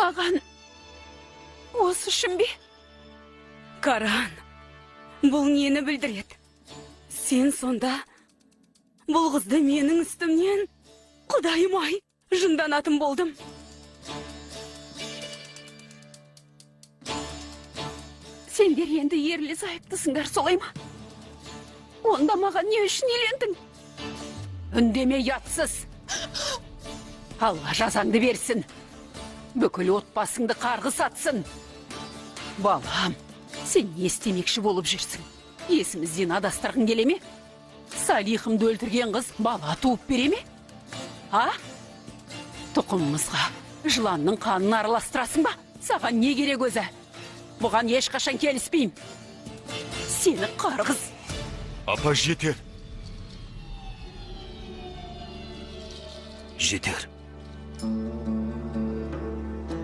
Маған осы үшін бе? Каран, бұл нені білдіреді? Сен сонда бұл қызды менің үстімнен, құдайым-ай, жынданатын болдым. Сендер енді ерлі зайыптысыңдар, солай ма? Онда маған не үшін үйлендің? Үндеме, ятсыз. Алла жазаңды берсін. Бүкіл отбасыңды қарғыс атсын. Балам, сен не істемекші болып жүрсің? Есімізден адастырғың келе ме? Салихымды өлтірген қыз бала туып бере ме? А? Тұқымымызға жыланның қанын араластырасың ба? Саған не керек өзі? Бұған ешқашан келіспейм. Сені қарғыз. Апа, жетер. Жетер.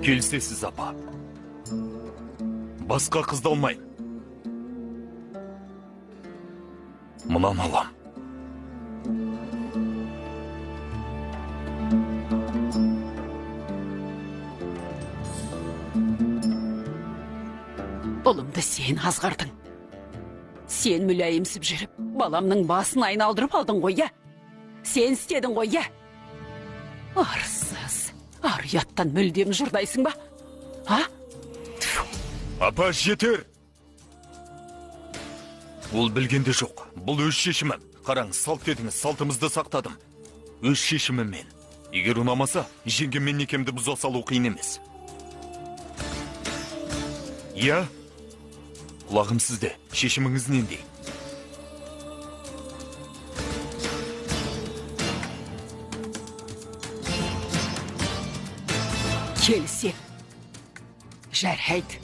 Келісесіз, апа. Басқа қызды алмайын. Мұнан алам. Ұлымды сен азғардың. Сен мүләйімсіп жүріп, баламның басын айналдырып алдың ғой, я? Сен істедің ғой, я? Арсыз, ар-ұяттан мүлдем жұрдайсың ба? А? Апа, жетер! Ол білгенде жоқ. Бұл өз шешімім. Қараңыз, салт дедіңіз, салтымызды сақтадым. Өз шешімім мен. Егер ұнамаса, жеңгеммен некемді бұза салу қиын емес. Я? Құлағым сізде. Шешіміңіз нендей? Келсем. Жарайды.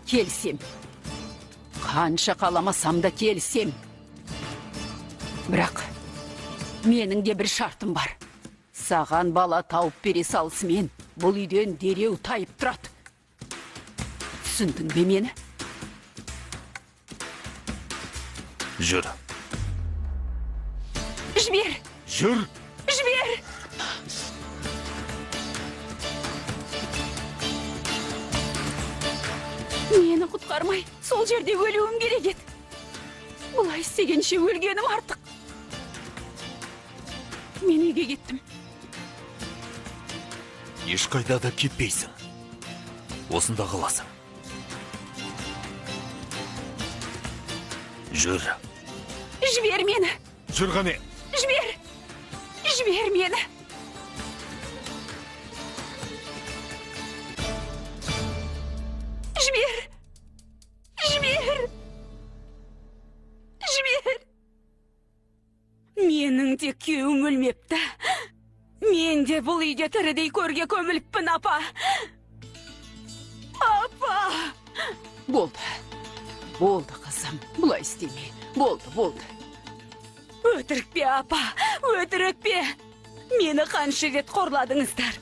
Келсем. Қанша қаламасам да келсем. Бірақ менің де бір шартым бар. Саған бала тауып бере салысымен бұл үйден дереу тайып тұрады. Түсіндің бе мені? Жүр. Жібер! Жүр! Жібер! Мені құтқармай, сол жерде өлуім керек еді. Бұлай істегенше өлгенім артық. Мен үйге кеттім. Ешқайда да кетпейсің. Осында қаласың. Жүр. Жібер мені. Жүр ғане. Жібер. Жібер мені. Жібер. Жібер. Жібер. Менің де күйеуім өлмепті. Мен де бұл үйде тірідей көрге көміліппін, апа. Апа. Болды. Болды, қызым. Бұлай істеме. Болды. Өтірік пе, апа? Өтірік пе? Мені қанша рет қорладыңыздар.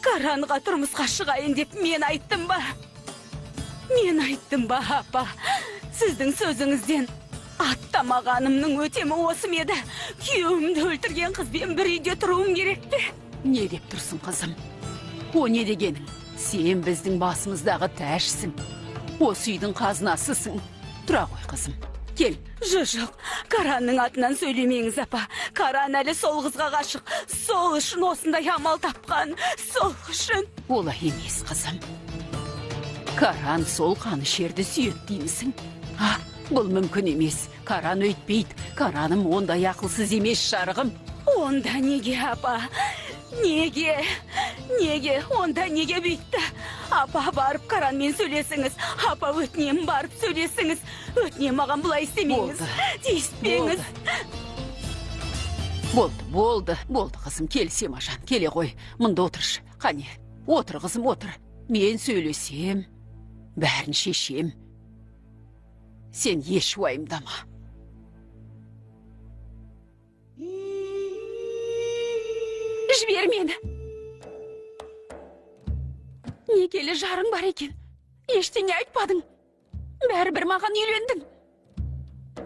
Каранға тұрмысқа шығайын деп мен айттым ба? Мен айттым ба, апа? Сіздің сөзіңізден аттамағанымның өтемі осы меді. Күйеуімді өлтірген қызбен бір үйде тұруым керек пе? Не деп тұрсың, қызым? О не дегенің? Сен біздің басымыздағы тәжсің. Осы үйдің қазынасысың. Тұра ғой, қызым. Кел. Жоқ, Каранның атынан сөйлемеңіз, апа. Каран әлі сол қызға ғашық. Сол үшін осындай амал тапқан. Сол үшін. Олай емес, қызым. Каран сол қанышерді сүйет деймісің? Бұл мүмкін емес. Каран өйтпейді. Караным ондай ақылсыз емес, жарығым. Онда неге, апа? Неге? Онда неге бүйтті? Апа, барып Каранмен сөйлесіңіз. Апа, өтінем, барып сөйлесіңіз. Өтінем, маған бұлай істемеңіз. Тиіспеңіз. Болды, қызым, келсем, ажан. Келе ғой, мұнда отыршы. Қане, отыр, қызым, отыр. Мен сөйлесем, бәрін шешем. Сен еш уайымдама. Жібер мені. Некелі жарың бар екен. Ештеңе айтпадың. Бәрібір маған үйлендің.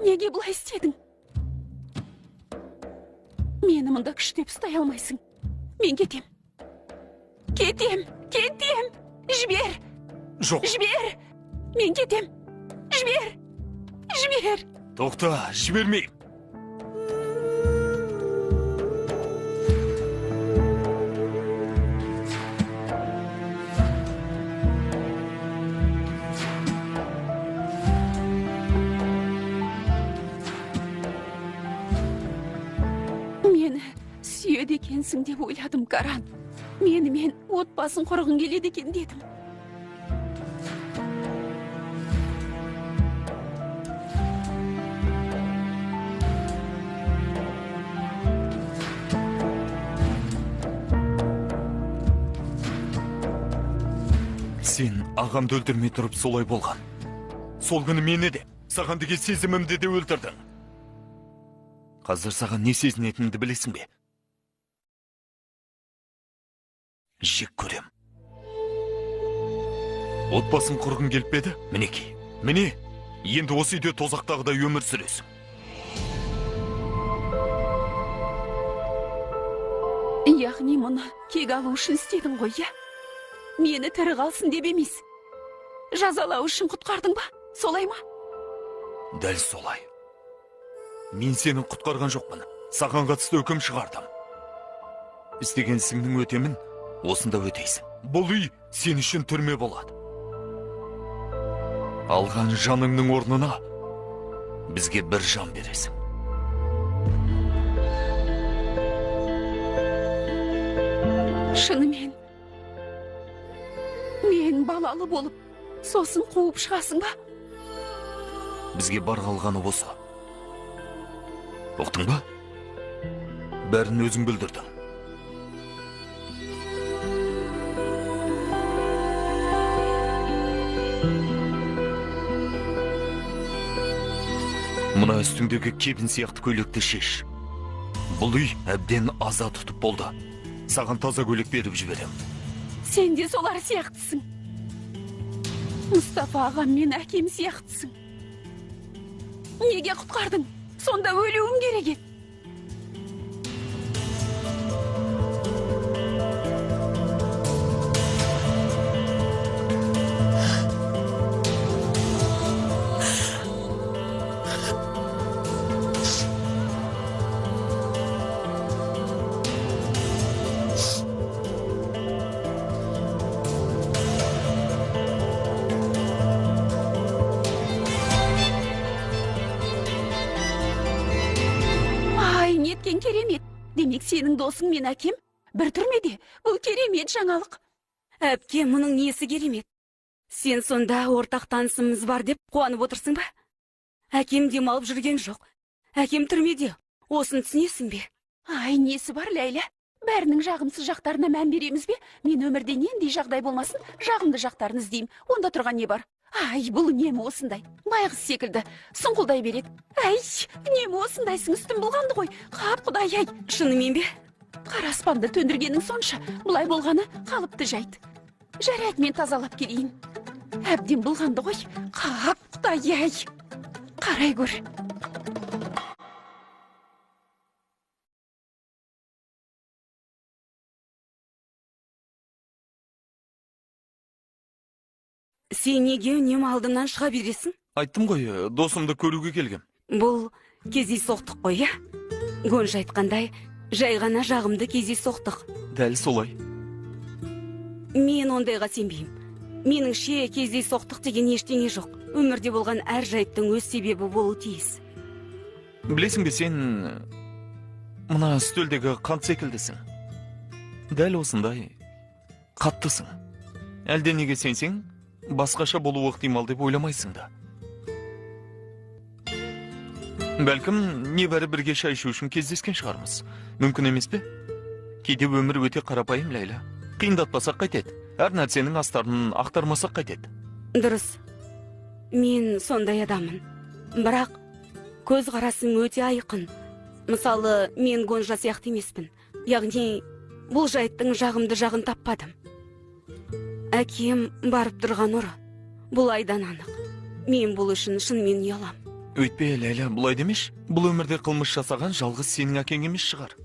Неге бұлай істедің? Мені мұнда күштеп ұстай алмайсың. Мен кетем. Кетем. Жібер. Жоқ. Жібер. Мен кетем. Жібер. Жібер. Тоқта, жібермеймін. Мені сүйеді екенсің деп ойладым, Каран. Мен отбасын құрғың келеді екен дедім. Сен ағамды өлтірмей тұрып солай болған. Сол күні мені де, саған деген сезімімді де өлтірдің. Қазір саған не сезінетінімді білесің бе? Жек көрем. Отбасын құрғың келіп еді? Мінекей. Міне, енді осы үйде тозақтағыдай өмір сүресің. Яғни мұны кек алу үшін істедің ғой, я? Мені тірі қалсын деп емес. Жазалау үшін құтқардың ба? Солай ма? Дәл солай. Мен сені құтқарған жоқпын. Саған қатысты үкім шығардым. Істеген ісіңнің өтемін осында өтейсің. Бұл үй сен үшін түрме болады. Алған жаныңның орнына бізге бір жан бересің. Шынымен, мен балалы болып, сосын қуып шығасың ба? Бізге бар қалғаны осы. Ұқтың ба? Бәрін өзің бүлдірдің. Мұна үстіңдегі кебін сияқты көйлекті шеш. Бұл үй әбден аза тұтып болды. Саған таза көйлек беріп жіберем. Сен де солар сияқтысың. Мұстафа ағам мен әкем сияқтысың. Неге құтқардың? Сонда өлуім керек еді. Неткен керемет. Демек сенің досың мен әкем бір түрмеде. Бұл керемет жаңалық. Әпке, мұның несі керемет? Сен сонда ортақ танысымыз бар деп қуанып отырсың ба? Әкем демалып жүрген жоқ. Әкем түрмеде. Осын түсінесің бе? Ай, несі бар, Ләйла? Бәрінің жағымсыз жақтарына мән береміз бе? Мен өмірде нендей жағдай болмасын, жағымды жақтарын іздеймін. Онда тұрған не бар? Ай, бұл немі осындай? Байғыз секілді, сұңқылдай береді. Әй, немі осындайсың, үстім болғанды ғой. Қап, құдай, ай, шынымен бе? Қара аспанды төндіргенің сонша, бұлай болғаны қалыпты жайт. Жарайды, мен тазалап келейін. Әбден болғанды ғой. Қап, құдай, ай. Қарай көр. Сен неге үнемі алдымнан шыға бересің? Айттым ғой, досымды көруге келгем. Бұл кездейсоқтық қой, я? Гонжа айтқандай, жай ғана жағымды кездейсоқтық. Дәл солай. Мен ондайға сенбеймін. Меніңше кездейсоқтық деген ештеңе жоқ. Өмірде болған әр жайттың өз себебі болуы тиіс. Білесің бе, сен мына үстелдегі қант секілдісің. Дәл осындай қаттысың. Әлде неге сенсең, басқаша болуы ықтимал деп ойламайсың да. Бәлкім, небәрі бірге шай ішу үшін кездескен шығармыз. Мүмкін емес пе? Кейде өмір өте қарапайым, Ләйла. Қиындатпасақ қайтеді. Әр нәрсенің астарын ақтармасақ қайтеді. Дұрыс. Мен сондай адаммын. Бірақ көз қарасың өте айқын. Мысалы, мен Гонжа сияқты емеспін. Яғни, бұл жайттың жағымды жағын таппадым. Әкем барып тұрған ұры. Бұл айдан анық. Мен бұл үшін шынымен ұялам. Өйтпе, Ләйла, бұлай демеш. Бұл өмірде қылмыс жасаған жалғыз сенің әкең емес шығар.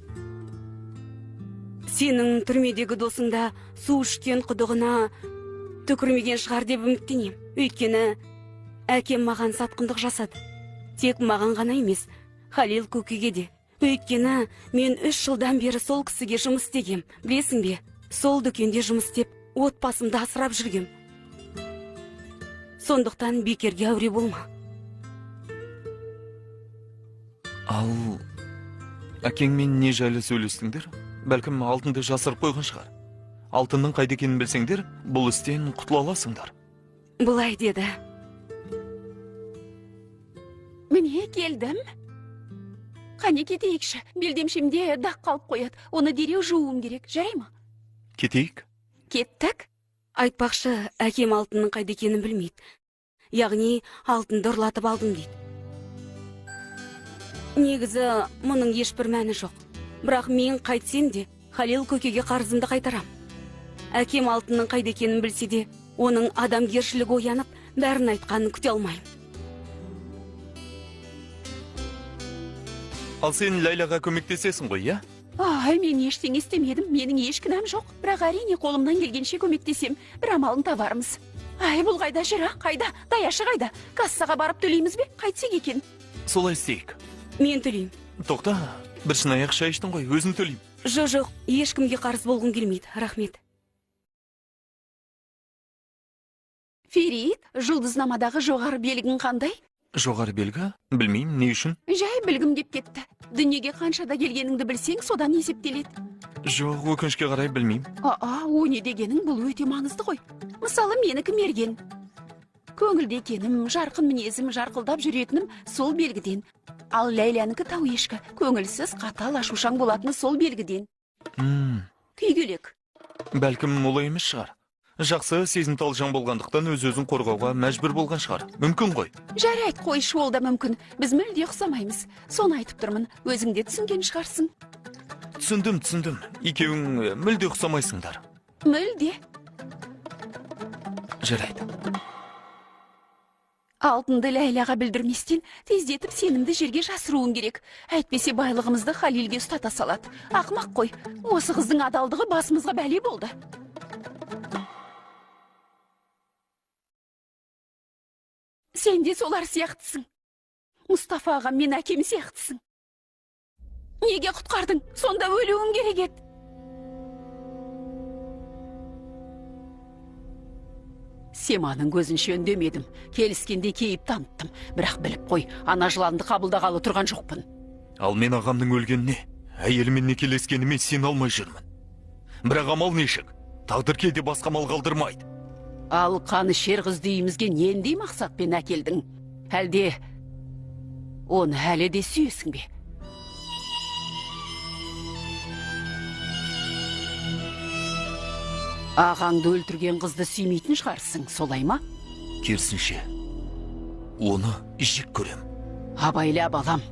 сенің түрмедегі досыңда су ішкен құдығына түкірмеген шығар деп үміттенем. Өйткені әкем маған сатқындық жасады. Тек маған ғана емес, Халил көкеге де. Өйткені мен 3 жылдан бері сол кісіге жұмыс істегем. Білесің бе? Сол дүкенде жұмыс істеп, отбасымды асырап жүргем. Сондықтан бекерге әуре болма. Ал әкеңмен не жайлы сөйлестіңдер? Бәлкім алтынды жасырып қойған шығар. Алтынның қайда екенін білсеңдер, бұл істен құтыла аласыңдар. Бұлай деді. Міне келдім. Қане кетейікші, белдемшемде дақ қалып қояды. Оны дереу жууым керек, жарай ма? Кетейік? Кеттік. Айтпақшы, әкем алтынның қайда екенін білмейді. Яғни алтынды ұрлатып алдым дейді. Негізі мұның ешбір мәні жоқ. Бірақ мен қайтсем де, Халил көкеге қарызымды қайтарам. Әкем алтынның қайда екенін білсе де, оның адамгершілігі оянып, бәрін айтқанын күте алмайым. Ал сен Ләйлаға көмектесесің ғой, я? Мен ештеңе істемедім, менің еш кінәм жоқ. Бірақ әрине қолымнан келгенше көмектесем, бір амалын табармыз. Бұл қайда жүр, қайда? Даяшы қайда? Кассаға барып төлейміз бе? Қайтсек екен. Солай істейік. Мен төлеймін. Тоқта, бір шынаяқ шай іштің ғой, өзін төлеймін. Жоқ, ешкімге қарыз болғым келмейді, рахмет. Ферид, жұлдызнамадағы жоғары белгің қандай? Жоғары белгі? Білмеймін, не үшін? Жай білгім деп кетті. Дүниеге қаншада келгеніңді білсең, содан есептеледі. Жоқ, өкінішке қарай білмеймін. О не дегенің, бұл өте маңызды ғой. Мысалы, менікі мерген. Көңілді екенім, жарқын мінезім, жарқылдап жүретінім сол белгіден. Ал Ләйләнікі тау ешкі, көңілсіз, қатал, ашушаң болатыны сол белгіден. Күйгелек. Бәлкім олай емес шығар. Жақсы сезімтал жан болғандықтан өз-өзін қорғауға мәжбүр болған шығар. Мүмкін ғой. Жарайды, қойшы, ол да мүмкін. Біз мүлде ұқсамаймыз. Соны айтып тұрмын, өзің де түсінген шығарсың. Түсіндім. Екеуің мүлде ұқсамайсыңдар. Мүлде. Жарайды. Алтынды Ләйлаға білдірместен, тездетіп сенімді жерге жасыруын керек. Әйтпесе байлығымызды Халилге ұстата салады. Ақмақ қой, осы қыздың адалдығы басымызға бәле болды. Сен де солар сияқтысың. Мұстафа ағам мен әкем сияқтысың. Неге құтқардың? Сонда өлуім керек еді. Семаның көзінше үндемедім. Келіскенде кейіп таныттым. Бірақ біліп қой, ана жыланды қабылдағалы тұрған жоқпын. Ал мен ағамның өлгеніне, әйелімен некелескеніме сен алмай жүрмін. Бірақ амал нешік? Тағдыр кейде басқа мал қалдырмайды. Ал қаны шер қыз дейімізге нендей мақсатпен әкелдің? Әлде оны әлі де сүйесің бе? Ағаңды өлтірген қызды сүймейтін шығарсың, солай ма? Керісінше, оны жек көрем. Абайла балам,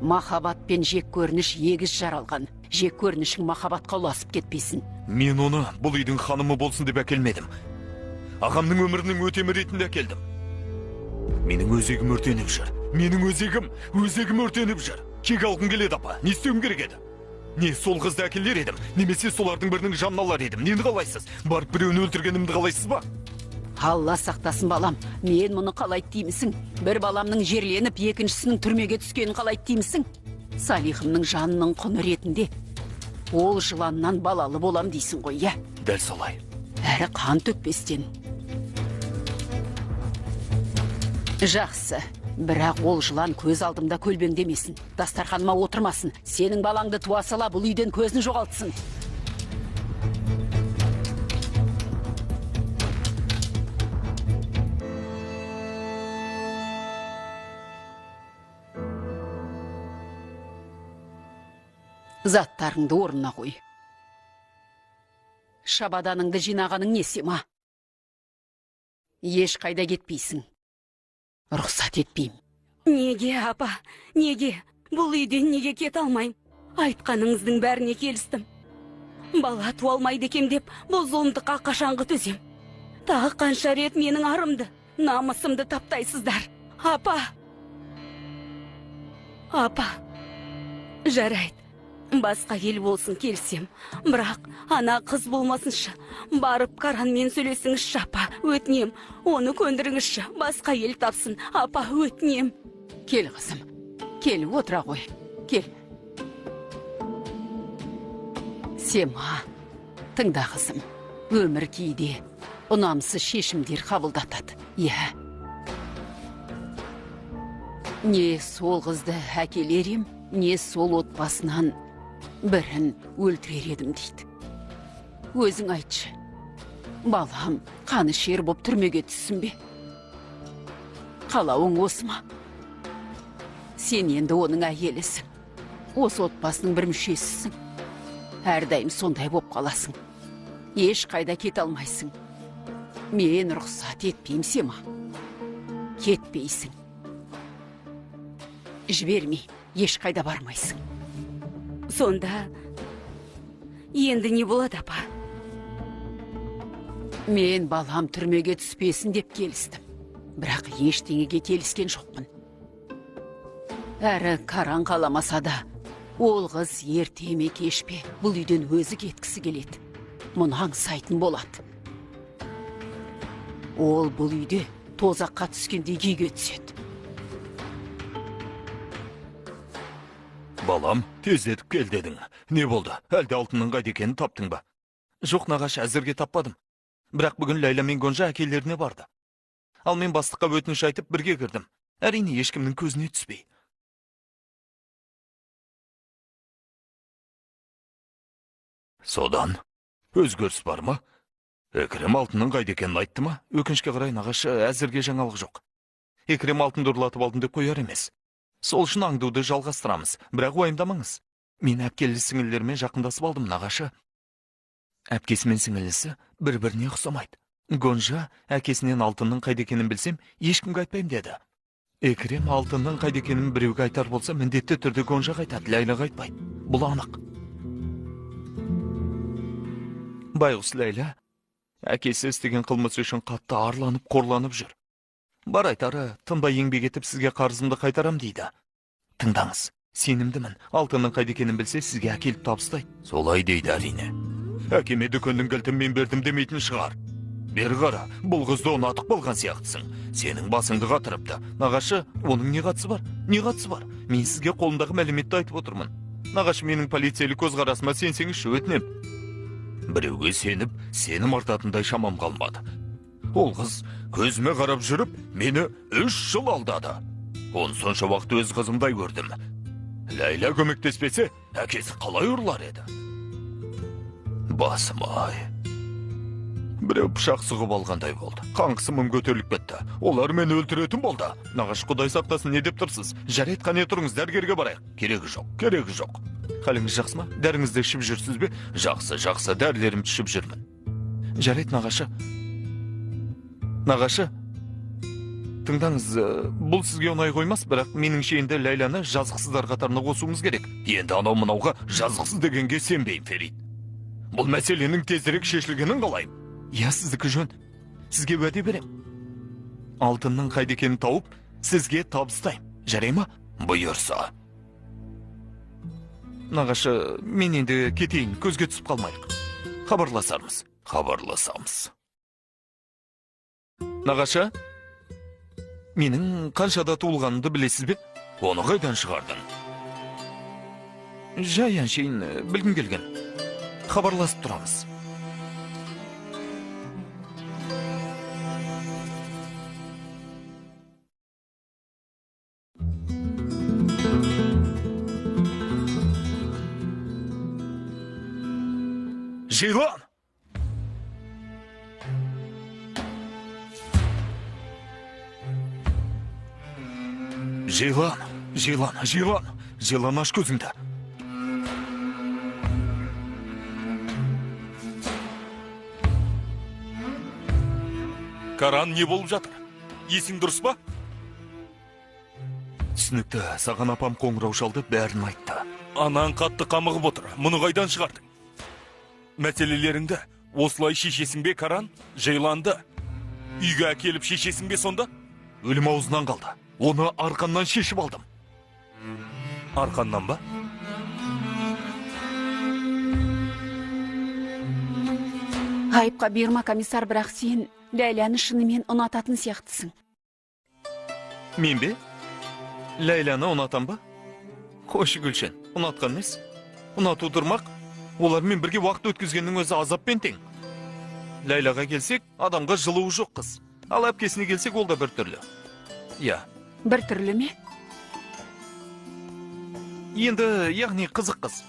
махаббат пен жек көрініш егіз жаралған. Жек көрінішің махаббатқа ұласып кетпесін. Мен оны бұл үйдің ханымы болсын деп әкелмедім. Ағамның өмірінің өтемі ретінде әкелдім. Менің өзегім өртеніп жүр. Менің өзегім өртеніп жүр. Кек алғым келеді, апа. Не істеуім керек еді? Не сол қызды әкелер едім, немесе солардың бірінің жанын алар едім. Нені қалайсыз? Барып біреуін өлтіргенімді қалайсыз ба? Алла сақтасын балам. Мен мұны қалайды деймісің? Бір баламның жерленіп, екіншісінің түрмеге түскенін қалайды деймісің? Салихымның жанының құны ретінде ол жыланнан балалы болам дейсің ғой, я? Дәл солай. Әрі қан төкпестен. Жақсы, бірақ ол жылан көз алдымда көлбеңдемесін. Дастарханыма отырмасын. Сенің балаңды туа сала бұл үйден көзін жоғалтсын. Заттарыңды орнына қой. Шабаданыңды жинағаның не, Сема? Еш қайда кетпейсің. Рұқсат етпейм. Неге, апа? Неге? Бұл үйден неге кет алмайым? Айтқаныңыздың бәріне келістім. Бала туа алмайды екем деп, бұл зұлымдыққа қашанғы төзем. Тағы қанша рет менің арымды, намысымды таптайсыздар. Апа! Апа! Жарайды. Басқа ел болсын келсем. Бірақ ана қыз болмасыншы. Барып Каранмен сөйлесіңізші, апа, өтінем. Оны көндіріңізші. Басқа ел тапсын, апа, өтінем. Кел, қызым. Кел, отыра ғой. Кел. Сема, тыңда қызым. Өмір кейде ұнамсыз шешімдер қабылдатады. Иә. Не сол қызды әкелер ем, не сол отбасынан бірін өлтірер едім дейді. Өзің айтшы. Балам қаны шер боп түрмеге түссін бе? Қалауың осы ма? Сен енді оның әйелісің. Осы отбасының бір мүшесісің. Әрдайым сондай боп қаласың. Еш қайда кете алмайсың. Мен рұқсат етпеймін, Сема. Кетпейсің. Жібермей, еш қайда бармайсың. Сонда енді не болады, апа? Мен балам түрмеге түспесін деп келістім. Бірақ ештеңеге келіскен жоқпын. Әрі Каран қаламаса да, ол қыз ерте ме кеш пе бұл үйден өзі кеткісі келеді. Мұны аңсайтын болады. Ол бұл үйде тозаққа түскендей күйге түседі. Балам, тездетіп кел дедің. Не болды? Әлде алтынның қайда екенін таптың ба? Жоқ, нағашы, әзірге таппадым. Бірақ бүгін Ләйла мен Гонжа әкелеріне барды. Ал мен бастыққа өтініш айтып бірге кірдім. Әрине ешкімнің көзіне түспей. Содан өзгеріс бар ма? Екрем алтынның қайда екенін айтты ма? Өкінішке қарай, нағашы, әзірге жаңалық жоқ. Екрем алтынды ұрлатып алдым деп қояр емес. Сол үшін аңдуды жалғастырамыз, бірақ уайымдамаңыз. Мен әпкелі сіңілілермен жақындасып алдым, нағашы. Әпкесі мен сіңілісі бір-біріне ұқсамайды. Гонжа әкесінен алтынның қайда екенін білсем, ешкімге айтпаймын деді. Екрем алтынның қайда екенін біреуге айтар болса, міндетті түрде Гонжаға айтады, Ләйлаға айтпайды. Бұл анық. Байғұс Ләйла, әкесі істеген қылмысы үшін қатты арланып, қорланып жүр. Бар айтары, тынбай еңбек етіп сізге қарызымды қайтарам дейді. Тыңдаңыз, сенімдімін, алтынның қайда екенін білсе, сізге әкеліп табыстайды. Солай дейді әрине. Әкеме дүкеннің кілтін мен бердім демейтін шығар. Бер қара, бұл қызды ұнатық болған сияқтысың. Сенің басыңды қатырыпты. Нағашы, оның не қатысы бар? Не қатысы бар? Мен сізге қолымдағы мәліметті айтып отырмын. Нағашы, менің полицейлік көзқарасыма сенсеңізші, өтінем. Біреуге сеніп, сенім артатындай шамам қалмады. Ол қыз көзіме қарап жүріп, мені 3 жыл алдады. Он сонша уақыт өз қызымдай көрдім. Ләйла көмектеспесе, әкесі қалай ұрлар еді? Басым ай. Біреу пышақ сұғып алғандай болды. Қан қысымым көтеріліп кетті. Олар мені өлтіретін болды. Нағаш, Құдай сақтасын, не деп тұрсыз? Жарайды, қане тұрыңыз, дәрігерге барайық. Керегі жоқ, керегі жоқ. Қалыңыз жақсы ма? Дәріңізді ішіп жүрсіз бе? Жақсы, жақсы, дәрілерімді ішіп жүрмін. Жарайды, нағашы. Нағашы, тыңдаңыз, бұл сізге ұнай қоймас, бірақ меніңше енді Ләйланы жазықсыздар қатарына қосуымыз керек. Енді анау мынауға жазықсыз дегенге сенбеймін, Ферид. Бұл мәселенің тезірек шешілгенін қалаймын. Я, сіздікі жөн. Сізге уәде берем. Алтынның қайда екенін тауып, сізге табыстайым. Жарай ма? Бұйырса. Нағашы, мен енді кетейін, көзге түсіп қалмайық. Хабарласармыз. Хабарласамыз. Нағашы, менің қаншада туылғанымды білесіз бе? Оны қайдан шығардың? Жай әншейін білгім келген. Хабарласып тұрамыз. Жейлан! Жейлан, аш көзіңді. Каран, не болып жатыр? Есің дұрыс па? Түсінікті, саған апам қоңырау шалды, бәрін айтты. Анаң қатты қамығып отыр. Мұны қайдан шығардың? Мәселелеріңді осылай шешесің бе, Каран? Жейланды үйге әкеліп шешесің бе сонда? Өлім аузынан қалды. Оны арқаннан шешіп алдым. Арқаннан ба? Айыпқа берма, комиссар, бірақ сен Ләйләні шынымен ұнататын сияқтысың. Мен бе? Ләйләні ұнатам ба? Қойшы Гүлшен, ұнатқан нес? Ұнату тұрмақ, олармен бірге уақыт өткізгеннің өзі азаппен тең. Ләйләға келсек, адамға жылуы жоқ қыз. Ал әпкесіне келсек, ол да бір түрлі. Я. Бір түрлі ме? Енді, яғни қызық қыз.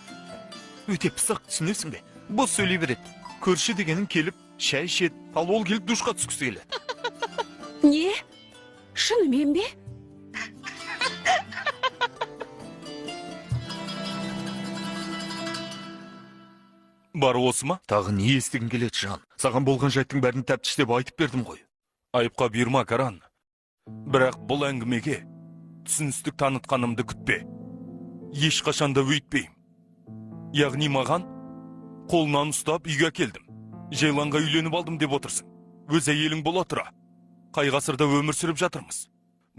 Өте пысық, түсінесің бе? Бос сөйлей береді. Көрші дегенің келіп, шай ішеді, ал ол келіп душқа түскісі келеді. Не? Шынымен бе? Бар осы ма? Тағы не естігін келеді, жан? Саған болған жайттың бәрін тәптіштеп айтып бердім ғой. Айыпқа бұйырма, Каран. Бірақ бұл әңгімеге түсіністік танытқанымды күтпе. Ешқашанда өйтпейм. Яғни маған қолынан ұстап үйге келдім. Жайланға үйленіп алдым деп отырсың. Өз әйелің бола тұра. Қай ғасырда өмір сүріп жатырмыз.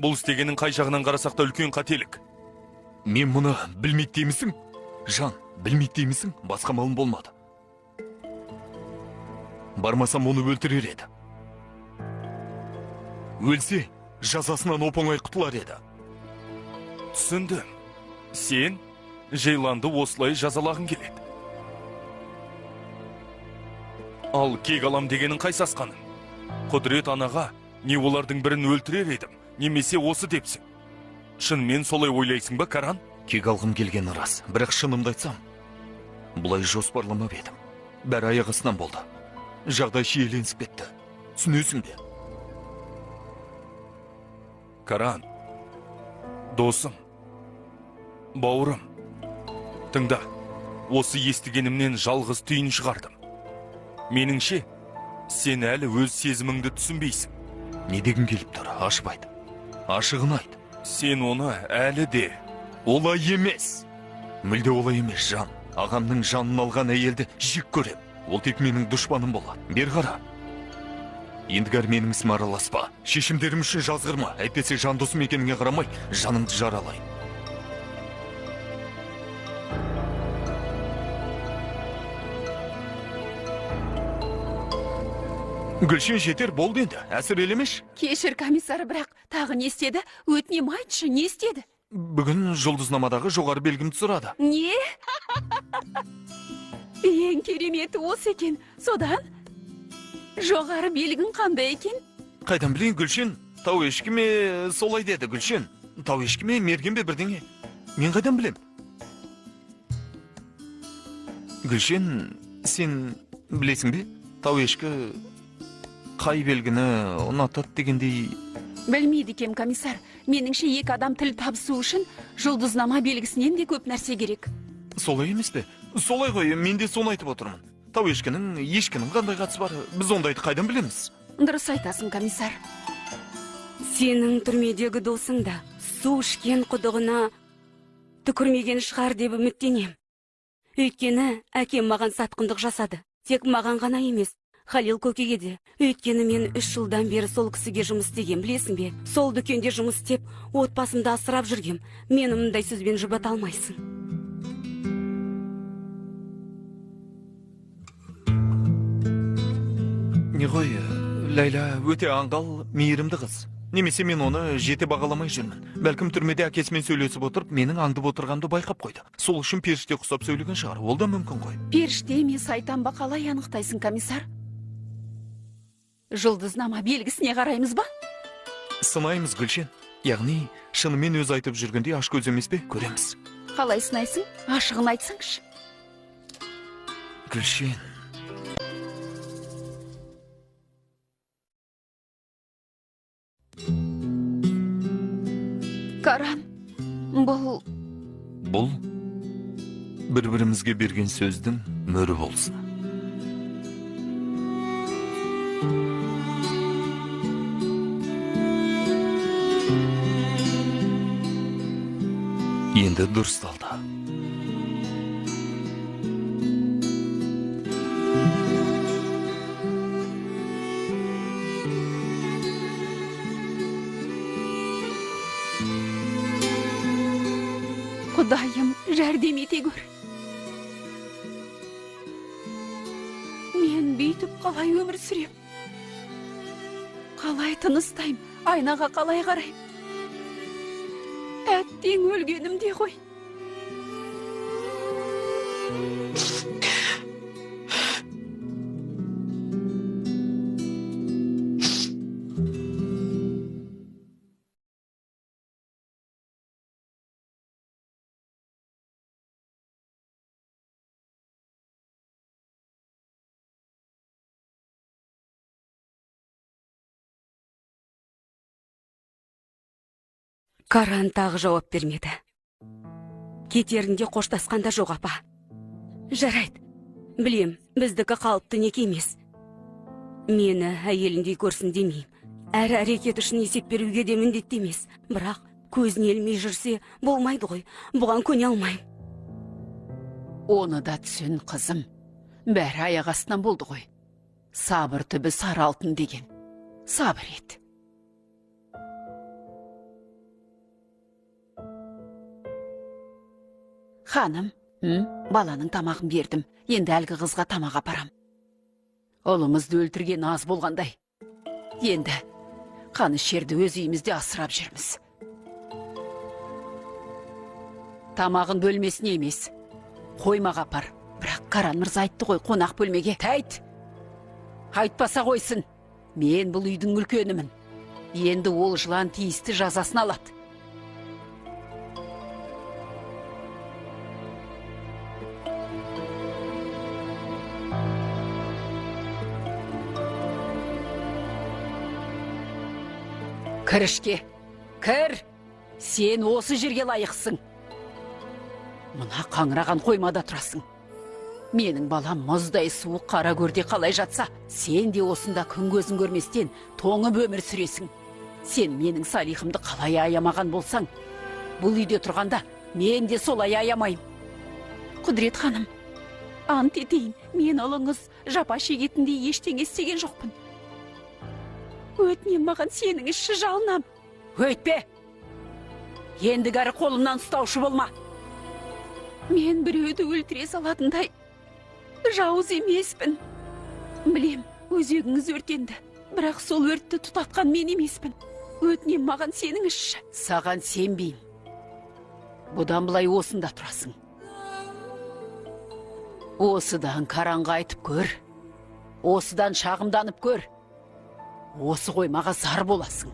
Бұл істегенің қай жағынан қарасақ та үлкен қателік. Мен мұны білмейді деймісің? Жан, білмейді деймісің? Басқа малым болмады. Бармасам оны өлтірер еді. Өлсе, жазасынан оп-оңай құтылар еді. Түсіндім. Сен Жайланды осылай жазалағың келеді. Ал кек алам дегенің қай сасқаның? Құдірет анаға не олардың бірін өлтірер едім, немесе осы депсің. Шынымен солай ойлайсың ба, Каран? Кек алғым келгені рас, бірақ шынымды айтсам, бұлай жоспарламап едім. Бәрі аяқ астынан болды. Жағдай шиеленісіп кетті. Түсінесің бе? Каран, досым, бауырым, тыңда, осы естігенімнен жалғыз түйін шығардым. Меніңше, сен әлі өз сезіміңді түсінбейсің. Не дегің келіп тұр, ашып айт. Ашығын айт. Сен оны әлі де... Олай емес. Мүлде олай емес, жан. Ағамның жанын алған әйелді жек көрем. Ол тек менің дұшпаным болады. Бер қара. Ендігер менің ісіме араласпа. Шешімдерім үшін жазғырма. Әйтпесе жан досым екеніңе қарамай, жаныңды жаралай. Гүлшен, жетер, болды енді. Әсір елемеш. Кешір, комиссар, бірақ тағы не істеді? Өтінем айтшы, не істеді? Бүгін жұлдызнамадағы жоғары белгімді сұрады. Не? Ең кереметі осы екен. Содан жоғары белгін қандай екен? Қайдан білейін, Гүлшен? Тау ешкіме солай деді, Гүлшен. Тау ешкіме мерген бе бірдеңе? Мен қайдан білем? Гүлшен, сен білесің бе? Тау ешкі қай белгіні ұнатады дегендей... Білмейді кем, комиссар. Меніңше екі адам тіл табысу үшін жұлдызнама белгісінен де көп нәрсе керек. Солай емес пе? Солай ғой, мен де соны айтып отырмын. Тау ешкінің қандай қатысы бар? Біз ондайды қайдан білеміз? Дұрыс айтасың, комиссар. Сенің түрмедегі досың да су ішкен құдығына түкірмеген шығар деп үміттенем. Өйткені әкем маған сатқындық жасады. Тек маған ғана емес, Халил көкеге де. Өйткені мен 3 жылдан бері сол кісіге жұмыс істеген, білесің бе? Сол дүкенде жұмыс істеп, отбасымды асырап жүргем. Мені мұндай сөзбен жұбата алмайсың. Не ғой, Ләйла өте аңғал, мейірімді қыз. Немесе мен оны жете бағаламай жүрмін. Бәлкім түрмеде әкесімен сөйлесіп отырып, менің аңдып отырғанды байқап қойды. Сол үшін періште құсап сөйлеген шығар. Ол да мүмкін ғой. Періште емес, айтам ба, қалай анықтайсың, комиссар? Жұлдызнама белгісіне қараймыз ба? Сынаймыз, Гүлшен. Яғни, шынымен өз айтып жүргенде аш көз емес пе? Көреміз. Қалай сынайсың? Ашығын айтсаңшы. Гүлшен. Каран, бұл... Бұл бір-бірімізге берген сөздің мөрі болсын. Енді дұрысталды. Құдайым, жәрдем ете көр. Мен бүйтіп қалай өмір сүрем? Қалай тыныстайым? Айнаға қалай қарайым? Әттең өлгенім де ғой. Каран тағы жауап бермеді. Кетерінде қоштасқанда жоқ апа. Жарайды. Білем, біздікі қалыпты неке емес. Мені әйеліндей көрсін демеймін. Әр әрекет үшін есеп беруге де міндетті емес. Бірақ көзіне ілмей жүрсе болмайды ғой. Бұған көне алмайым. Оны да түсін, қызым. Бәрі аяқ астынан болды ғой. Сабыр түбі сары алтын деген. Сабыр ет. Ханым, баланың тамағын бердім. Енді әлгі қызға тамақ апарам. Ұлымызды өлтірген аз болғандай. Енді қаны шерді өз үйімізде асырап жүрміз. Тамағын бөлмесіне емес, қоймаға апар. Бірақ Каран мырза айтты ғой қонақ бөлмеге. Тәйт! Айтпаса қойсын. Мен бұл үйдің үлкенімін. Енді ол жылан тиісті жазасын алады. Кірішке, кір! Сен осы жерге лайықсың. Мұна қаңыраған қоймада тұрасың. Менің балам мұздай суық қара көрде қалай жатса, сен де осында күн көзін көрместен тоңып өмір сүресің. Сен менің салихымды қалай аямаған болсаң, бұл үйде тұрғанда мен де солай аямайым. Құдірет ханым, ант етейін, мен ұлыңыз жапа шегетіндей ештеңе істеген жоқпын. Өтінем маған сенің іші жалынам. Өйтпе! Ендігәрі қолымнан ұстаушы болма. Мен біреуді өлтіре салатындай жауыз емеспін. Білем, өзегіңіз өртенді. Бірақ сол өртті тұтатқан мен емеспін. Өтінем маған сенің іші. Саған сенбеймін. Бұдан былай осында тұрасың. Осыдан Каранға айтып көр. Осыдан шағымданып көр. Осы қоймаға зар боласың.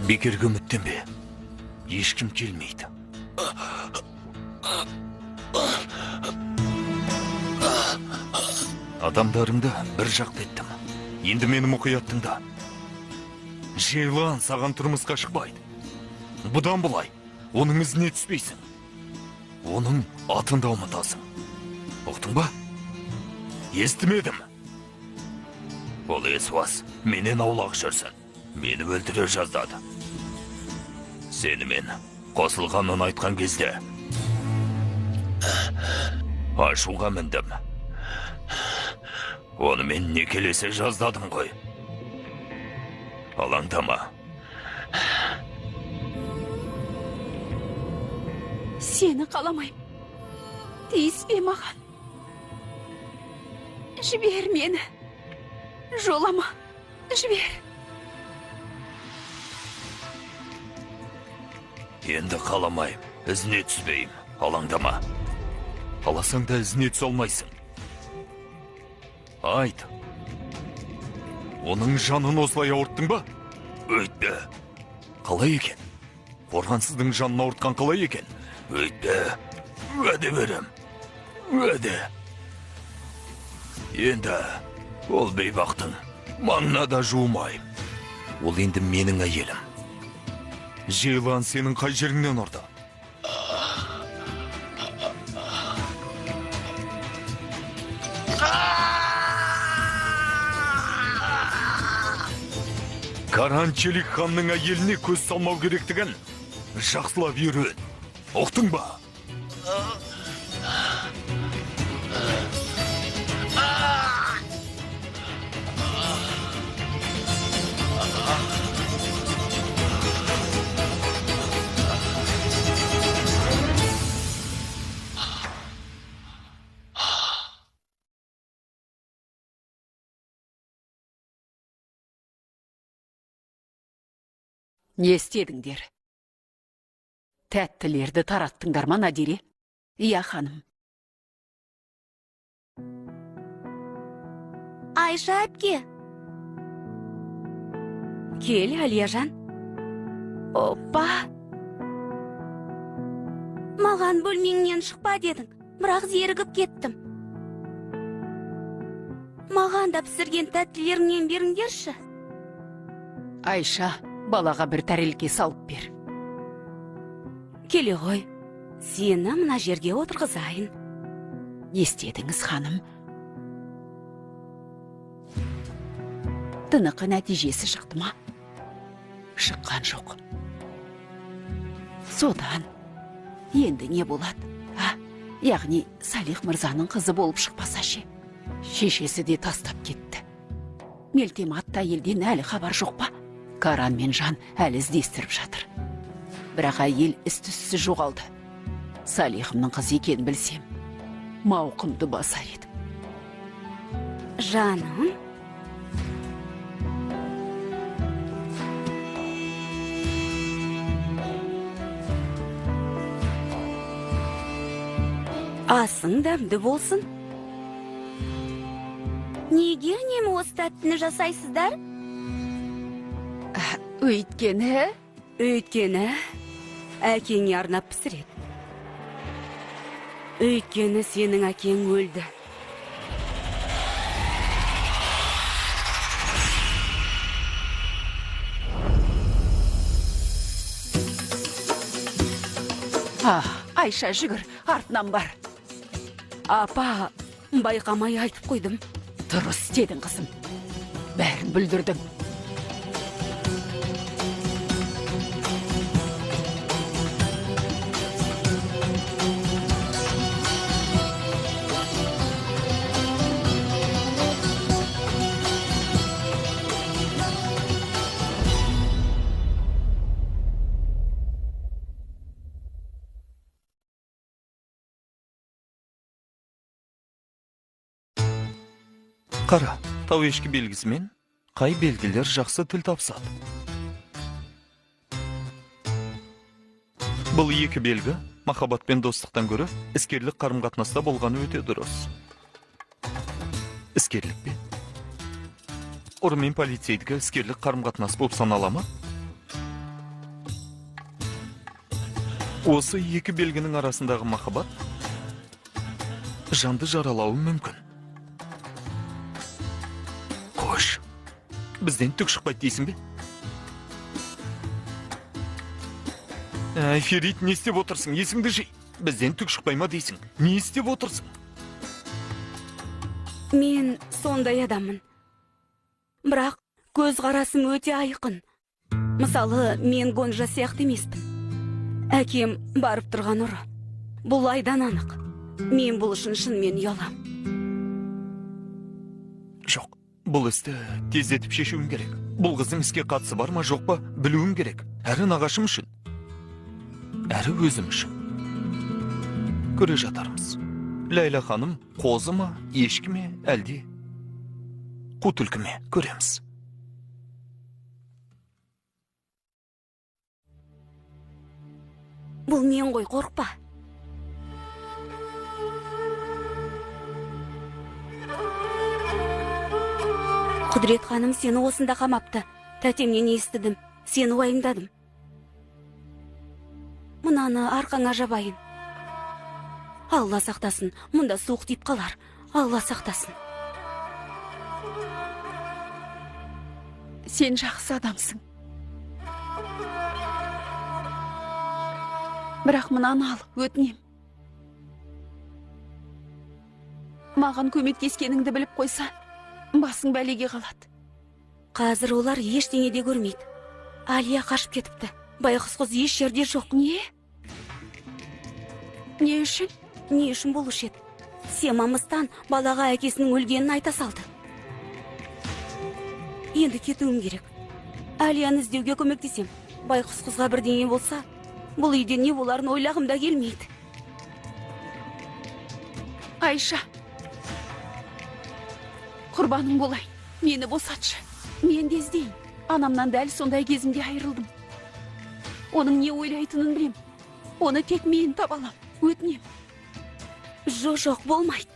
Бекерге үміттенбе. Ешкім келмейді. Адамдарыңды бір жақты еттім. Енді мені мұқият тыңда. Жейлан саған тұрмысқа шықпайды. Бұдан бұлай, оның ізіне түспейсің. Оның атын да ұмытасың. Ұқтың ба? Естімедім. Ол Есуас менен аулақ жүрсін. Мені өлтіре жаздады. Сенімен қосылғанын айтқан кезде ашуға міндім. Оны мен некелесе жаздадым ғой. Алаңдама. Сені қаламайым. Тиіспе маған. Жібер мені. Жолама. Жібер. Енді қаламайым, ізіне түспейім, алаңдама. Қаласаң да ізіне түсе алмайсың. Айт. Оның жанын осылай ауырттың ба? Өйтпе. Қалай екен? Қорғансыздың жанын ауыртқан қалай екен? Өйтпе. Уәде берем. Уәде. Енді ол бейбақтың маңына да жуымайым. Ол енді менің әйелім. Жейлан сенің қай жеріңнен ұрды? Каран Челик ханның әйеліне көз салмау керектігін жақсылап үйрен. Ұқтың ба? Не істедіңдер? Тәттілерді тараттыңдар ма, Надире? Иә, ханым. Айша әпке. Кел, Алияжан. Оппа. Маған бөлмеңнен шықпа дедің, бірақ зерігіп кеттім. Маған да пісірген тәттілеріңнен беріңдерші. Айша, балаға бір тәрелке салып бер. Келе ғой, сені мына жерге отырғызайын. Не істедіңіз, ханым? Тынықы нәтижесі шықты ма? Шыққан жоқ. Содан, енді не болады? Яғни, Салих мырзаның қызы болып шықпаса ше? Шешесі де тастап кетті. Мелтем атты әйелден әлі хабар жоқ па? Каран мен Жан әлі іздестіріп жатыр. Бірақ әйел із-түзсіз жоғалды. Салихымның қызы екенін білсем, мауқымды басар едім. Жаным? Асың дәмді болсын. Неге үнемі осы тәттіні жасайсыздар? Өйткені әкеңе арнап пісіреді. Өйткені сенің әкең өлді. Айша, жүгір, артынан бар. Апа, байқамай айтып қойдым. Дұрыс істедің, қызым. Бәрін бүлдірдің. Қара, тау ешкі белгісімен қай белгілер жақсы тіл тапсады. Бұл екі белгі махаббат пен достықтан көрі іскерлік қарым-қатынаста болғаны өте дұрыс. Іскерлік пе? Ұры мен полицейдікі іскерлік қарым-қатынас болып санала ма? Осы екі белгінің арасындағы махаббат жанды жаралауы мүмкін. Қош, бізден түк шықпайды дейсің бе? Ферит, не істеп отырсың? Есіңді жи. Бізден түк шықпай ма дейсің? Не істеп отырсың? Мен сондай адаммын. Бірақ көз қарасым өте айқын. Мысалы, мен Гонжа сияқты емеспін. Әкем барып тұрған ұры. Бұл айдан анық. Мен бұл үшін шынымен ұялам. Жоқ, бұл істі тездетіп шешуім керек. Бұл қыздың іске қатысы бар ма, жоқ па, білуім керек. Әрі нағашым үшін, әрі өзім үшін. Көре жатармыз. Ләйла ханым қозы ма, ешкі ме, әлде қу түлкі ме, көреміз. Бұл мен ғой, қорықпа. Құдірет ханым сені осында қамапты. Тәтемнен естідім, сені уайымдадым. Мұнаны арқаңа жабайын. Алла сақтасын, мұнда суық тиіп қалар. Алла сақтасын. Сен жақсы адамсың. Бірақ мынаны ал, өтінем. Маған көмектескеніңді біліп қойса, басың бәлеге қалады. Қазір олар ештеңе де көрмейді. Алия қашып кетіпті. Байғұс қыз еш жерде жоқ. Не? Не үшін? Не үшін болушы еді? Семамыстан балаға әкесінің өлгенін айта салды. Енді кетуім керек. Алияны іздеуге көмектесем. Байғұс қызға бірдеңе болса, бұл үйде не боларын ойлағым да келмейді. Айша, құрбаның болайын, мені босатшы. Мен де іздейін. Анамнан дәл сондай кезімде айырылдым. Оның не ойлайтынын білем. Оны тек мен табалам, өтінем. Жоқ, болмайды.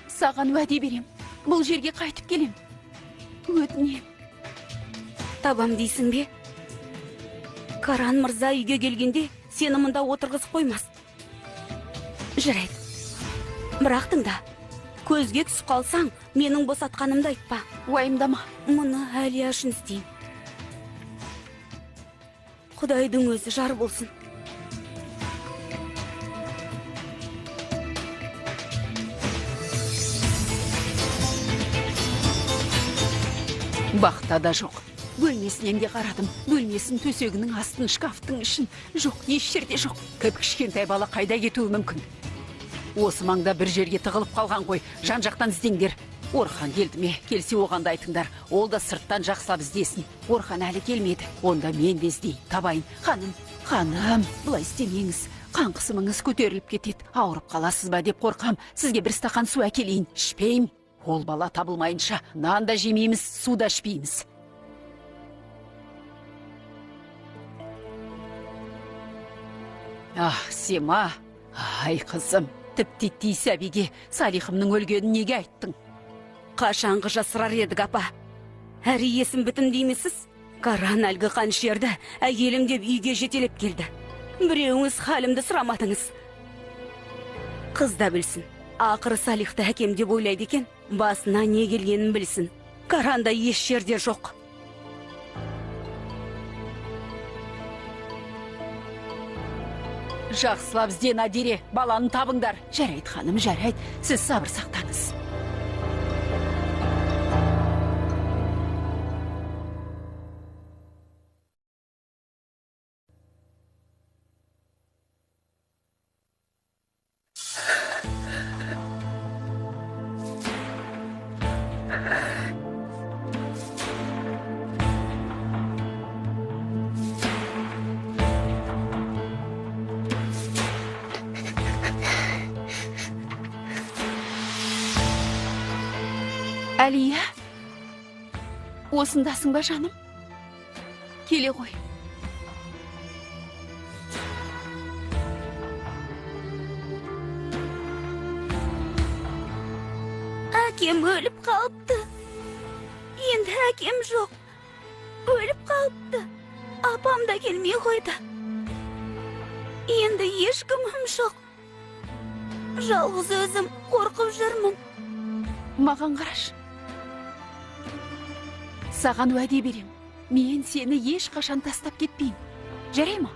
Саған уәде берем. Бұл жерге қайтып келем. Өтінем. Табам дейсің бе? Каран мырза үйге келгенде сені мұнда отырғызып қоймас. Жарайды. Бірақ тыңда. Көзге түсіп қалсаң, менің босатқанымды айтпа. Уайымдама. Мұны Алия үшін істейін. Құдайдың өзі жар болсын. Бақта да жоқ. Бөлмесінен де қарадым. Бөлмесін, төсегінің астын, шкафтың ішін. Жоқ, еш жерде жоқ. Кішкентай бала қайда кетуі мүмкін? Осы маңда бір жерге тығылып қалған ғой. Жан-жақтан іздеңдер. Орхан келді ме? Келсе оған да айтыңдар. Ол да сырттан жақсылап іздесін. Орхан әлі келмеді. Онда мен де іздейін, табайын. Ханым, бұлай істемеңіз. Қан қысымыңыз көтеріліп кетеді. Ауырып қаласыз ба деп қорқам. Сізге бір стақан су әкелейін. Ішпеймін. Ол бала табылмайынша нан да жемейміз, су да ішпейміз. Сема, ай қызым, тіптеттей сәбиге Салихымның өлгенін неге айттың? Қашанғы жасырар едік, апа. Әрі есім бітім деймісіз? Каран әлгі қаншерді әйелім деп үйге жетелеп келді. Біреуіңіз халімді сұрамадыңыз. Қыз да білсін. Ақыры Салихты әкем деп ойлайды екен. Басына не келгенін білсін. Каранда еш жерде жоқ. Жақсылап ізден, Адире, баланы табыңдар. Жарайды, ханым, жарайды. Сіз сабыр сақтаңыз. Әлия, осындасың ба, жаным? Келе ғой. Әкем өліп қалыпты. Енді әкем жоқ. Өліп қалыпты. Апам да келмей қойды. Енді ешкімім жоқ. Жалғыз өзім қорқып жүрмін. Маған қараш. Саған уәде берем. Мен сені ешқашан тастап кетпеймін. Жарай ма?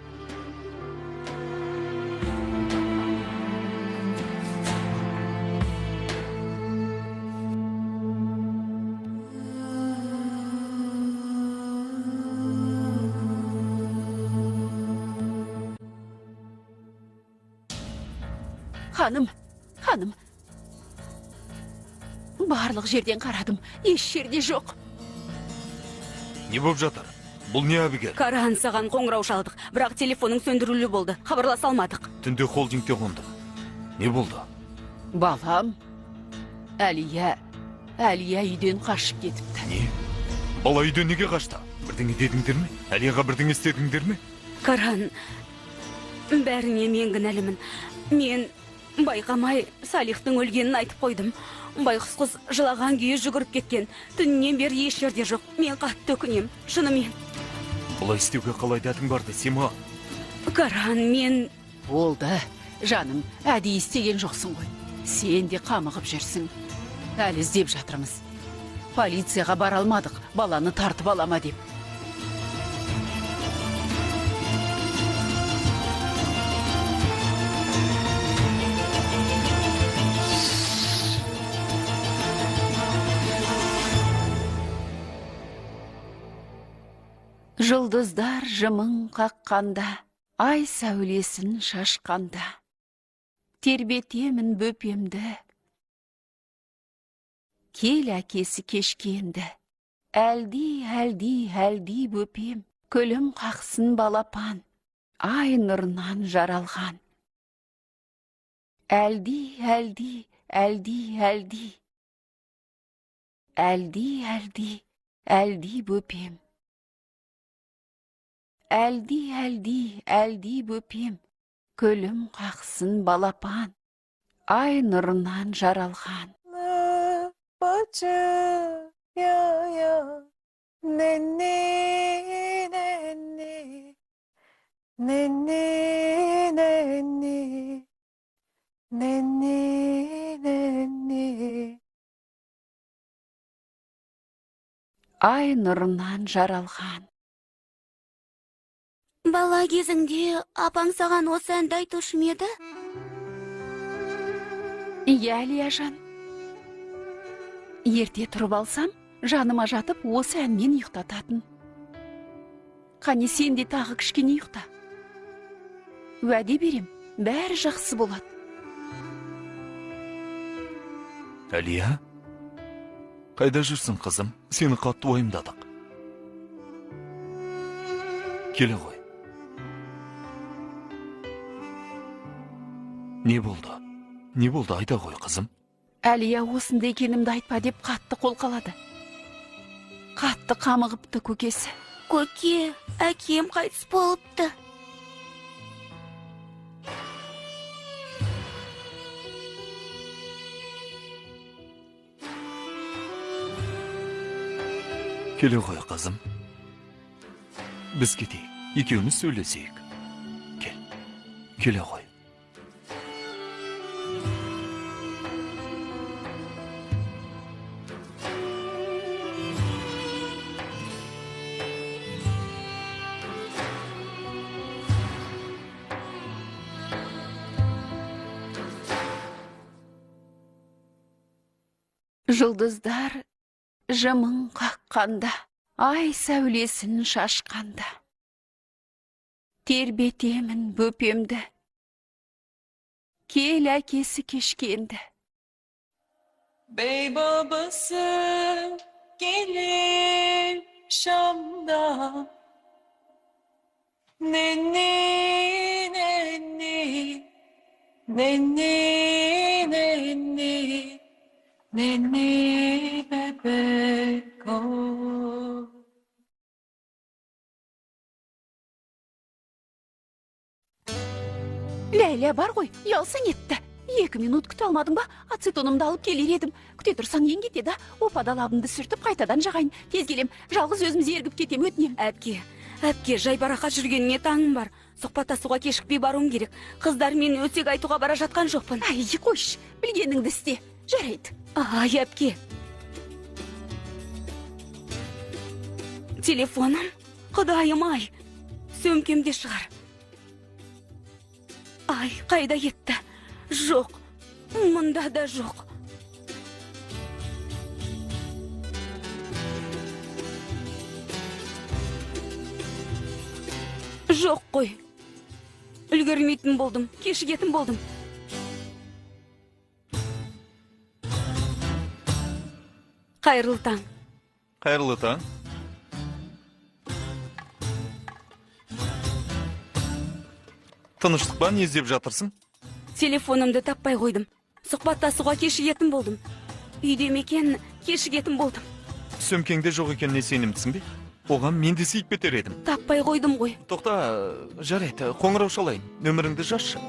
Ханым. Барлық жерден қарадым. Еш жерде жоқ. Не болып жатыр? Бұл не әбігер? Каран саған қоңырау шалдық, бірақ телефоның сөндірулі болды. Хабарласа алмадық. Түнде холдингте қондым. Не болды? Балам, Әлия үйден қашып кетіпті. Не? Бала үйден неге қашты? Бірдеңе дедіңдер ме? Әлияға бірдеңе істедіңдер ме? Каран, бәріне мен кінәлімін. Мен байқамай Салихтың өлгенін айтып қойдым. Байғұс қыз жылаған күйі жүгіріп кеткен. Түннен бері еш жерде жоқ. Мен қатты өкінем, шынымен. Бұлай істеуге қалай дәтің барды, Сема? Каран, мен... Болды, жаным, әдейі істеген жоқсың ғой. Сен де қамығып жүрсің. Әлі іздеп жатырмыз. Полицияға бара алмадық, баланы тартып алама деп. Жұлдыздар жымың қаққанда, ай сәулесін шашқанда, тербетемін бөпемді. Кел әкесі кешкенді, әлди бөпем, көлім қақсын балапан, ай нұрынан жаралған. Әлди бөпем. Әлди бөпем, көлім қақсын балапан, ай нұрынан жаралған. Bacı ya ya nenni nenni nenni nenni nenni nenni Ай нұрынан жаралған. Бала кезіңде апаң саған осы әнді айтушы ма еді? Иә, Лияжан. Ерте тұрып алсам, жаныма жатып, осы әнмен ұйықтататын. Қане сен де тағы кішкене ұйықта. Уәде берем, бәрі жақсы болады. Әлия? Қайда жүрсің, қызым? Сені қатты ойымдадық. Келе ғой. Не болды? Не болды, айта ғой, қызым? Әлия осында екенімді айтпа деп қатты қолқалады. Қатты қамығыпты көкесі. Көке, әкем қайтыс болыпты. Келе ғой, қызым. Біз кетейік, екеуміз сөйлесейік. Келе ғой. Жұлдыздар жымың қаққанда, ай сәулесін шашқанда, тербетемін бөпемді, кел әкесі кешкенді. Bey babası gelir Şam'da nenni nenni nenni nenni nenni bebek o. Ләйлә бар ғой, ұялсаң етті. 2 минут күте алмадың ба? Ацетонымды алып келер едім. Күте тұрсаң ең кетеді. Опада лабымды сүртіп қайтадан жағайын. Тез келем, жалғыз өзіміз ергіп кетем, өтінем. Әпке, жайбарақат жүргеніне таңым бар. Сұхбаттасуға кешікпей баруым керек. Қыздар мен өсек айтуға бара жатқан жоқпын. Ай, қойш, білгеніңді істе. Жарайды. Ай, әпке. Телефоным, құдайым ай, сөмкемде шығар. Ай, қайда кетті? Жоқ, мұнда да жоқ. Жоқ қой. Үлгермейтін болдым, кешігетін болдым. Қайырлы таң. Қайырлы таң. Тыныштық па, не іздеп жатырсың? Телефонымды таппай қойдым. Сұхбаттасуға кешігетін болдым. Үйде мекен кешігетін болдым. Сөмкеңде жоқ екеніне сенімдісің бе? Оған мен де сейіп бетер едім. Таппай қойдым ғой. Тоқта, жарайды, қоңырау шалайын. Нөміріңді жазшы.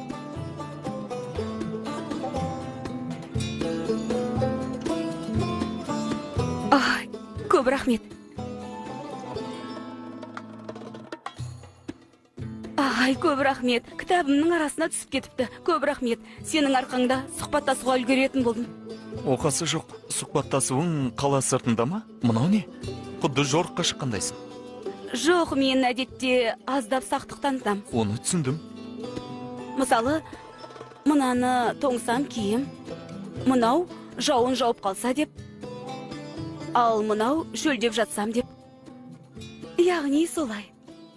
Ай, көп рахмет. Ай, көп рахмет. Кітабымның арасына түсіп кетіпті. Көп рахмет. Сенің арқаңда сұхбаттасуға үлгеретін болдым. Оқасы жоқ. Сұхбаттасуың қала сыртында ма? Мынау не? Құдды жорыққа шыққандайсың. Жоқ, мен әдетте аздап сақтық танытам. Оны түсіндім. Мысалы, мынаны тоңсам киім, мынау жауын жауып қалса деп, ал мынау шөлдеп жатсам деп. яғни солай.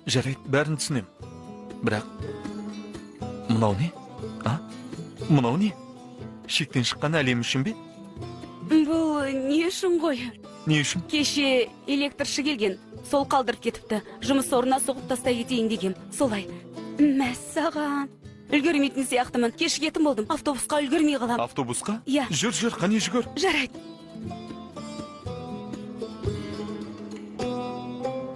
Жарайды, бәрін түсінем. Бірақ мынау не? А? Мынау не? Шектен шыққан әлем үшін бе? Бұл не үшін ғой? Не үшін? Кеше электрші келген, сол қалдырып кетіпті. Жұмыс орнына соғып тастай кетейін деген. Солай. Мәссаған. Үлгермейтін сияқтымын. Кешігетін болдым. Автобусқа үлгермей қалам. Автобусқа? Иә. Жүр, қане жүгір. Жарайды.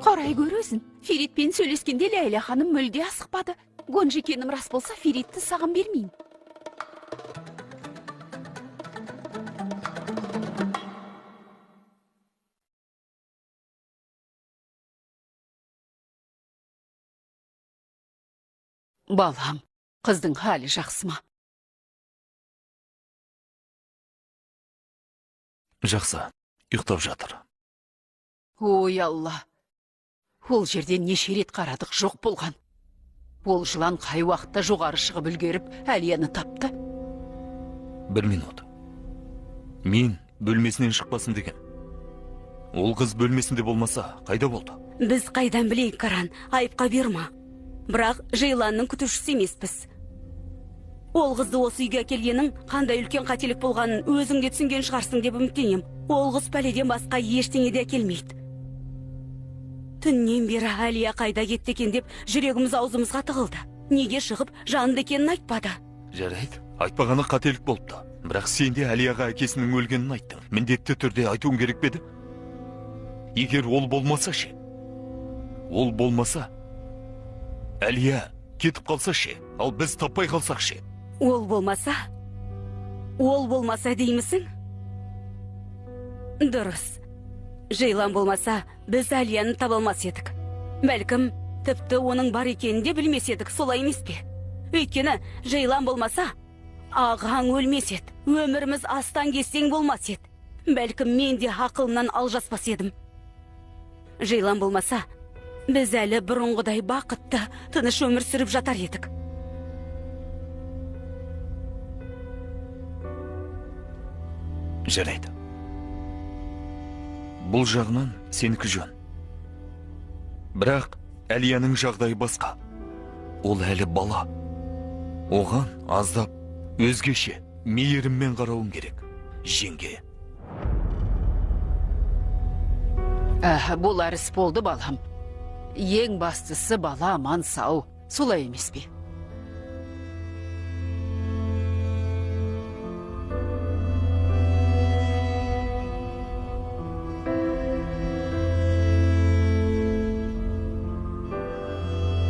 Қарай көресің. Феритпен сөйлескенде Ләйлә ханым мүлде асықпады. Гонжа екенім рас болса, Феритті саған бермеймін. Балам, қыздың халі жақсы ма? Жақсы, ұйықтап жатыр. Ой Алла, ол жерден неше рет қарадық, жоқ болған. Ол жылан қай уақытта жоғары шығып үлгеріп, Әлияны тапты. 1 минут. Мен бөлмесінен шықпасын деген. Ол қыз бөлмесінде болмаса, қайда болды? Біз қайдан білейік, Каран, айыпқа берма. Бірақ Жейланның күтушісі емеспіз. Ол қызды осы үйге келгенің қандай үлкен қателік болғанын өзің де түсінген шығарсың деп үміттенем. Ол қыз пәледен басқа ештеңе де келмейді. Түннен бері Әлия қайда кетті екен деп жүрегіміз аузымызға тығылды. Неге шығып жанды екенін айтпады. Жарайды, айтпағаны қателік болыпты. Бірақ сен де Әлияға әкесінің өлгенін айттың. Міндетті түрде айтуың керек пе еді? Егер ол болмаса ше? Ол болмаса, Әлия кетіп қалса ше? Ал біз таппай қалсақ ше? Ол болмаса деймісің? Дұрыс. Жейлан болмаса, біз Әлияны табалмас едік. Бәлкім, тіпті оның бар екенін де білмес едік, солай емес пе? Өйткені Жейлан болмаса, ағаң өлмес еді. Өміріміз астан кестең болмас еді. Бәлкім, мен де ақылымнан алжаспас едім. Жейлан болмаса, біз әлі бұрынғыдай бақытты, тыныш өмір сүріп жатар едік. Жарайды. Бұл жағынан сенікі жөн. Бірақ Әлияның жағдайы басқа. Ол әлі бала. Оған аздап өзгеше мейіріммен қарауың керек, жеңге. Болар іс болды, балам. Ең бастысы бала аман сау. Солай емес пе?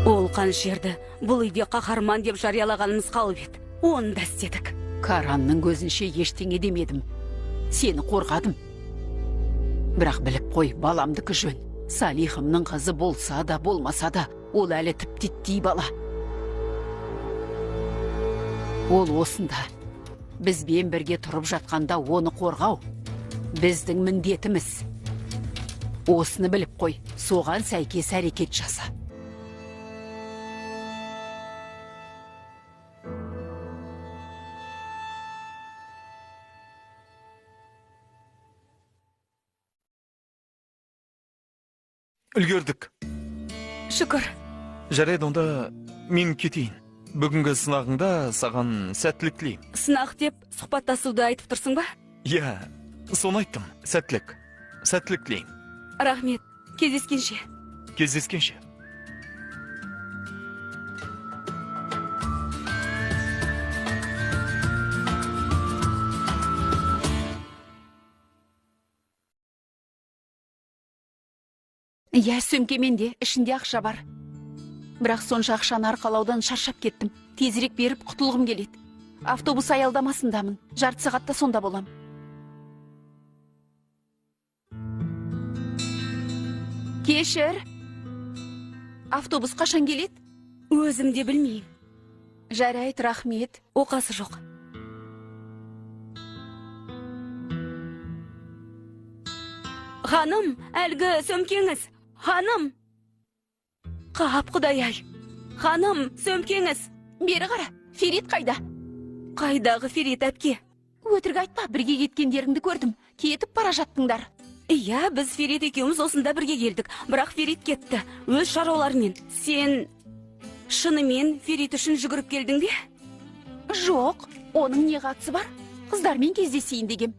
Ол қаншерді бұл үйде қаһарман деп жариялағанымыз қалып еді. Оны да істедік. Каранның көзінше ештеңе демедім. Сені қорғадым. Бірақ біліп қой, баламдікі жөн. Салихымның қызы болса да, болмаса да, ол әлі тіптеттей бала. Ол осында. Бізбен бірге тұрып жатқанда оны қорғау. Біздің міндетіміз. Осыны біліп қой, соған сәйкес әрекет жаса. Үлгердік. Шүкір. Жарайды, онда мен кетейін. Бүгінгі сынағыңда саған сәттілік тілеймін. Сынақ деп сұхбаттасуды айтып тұрсың ба? Иә, соны айттым. Сәттілік. Сәттілік тілеймін. Рахмет. Кездескенше. Кездескенше. Иә, сөмкеменде, ішінде ақша бар. Бірақ сонша ақшаны арқалаудан шаршап кеттім. Тезірек беріп құтылғым келеді. Автобус аялдамасындамын. Жарты сағатта сонда болам. Кешір. Автобус қашан келеді? Өзім де білмеймін. Жарайды, рахмет. Оқасы жоқ. Ханым, әлгі сөмкеңіз. Ханым! Қап, құдай-ай. Ханым, сөмкеңіз. Бері қара, Ферит қайда? Қайдағы Ферит әпке? Өтірік айтпа, бірге кеткендеріңді көрдім. Кетіп бара жаттыңдар. Иә, біз Ферит екеуміз осында бірге келдік. Бірақ Ферит кетті. Өз шаруаларымен. Сен шынымен Ферит үшін жүгіріп келдің бе? Жоқ, оның не қатысы бар? Қыздармен кездесейін дегем.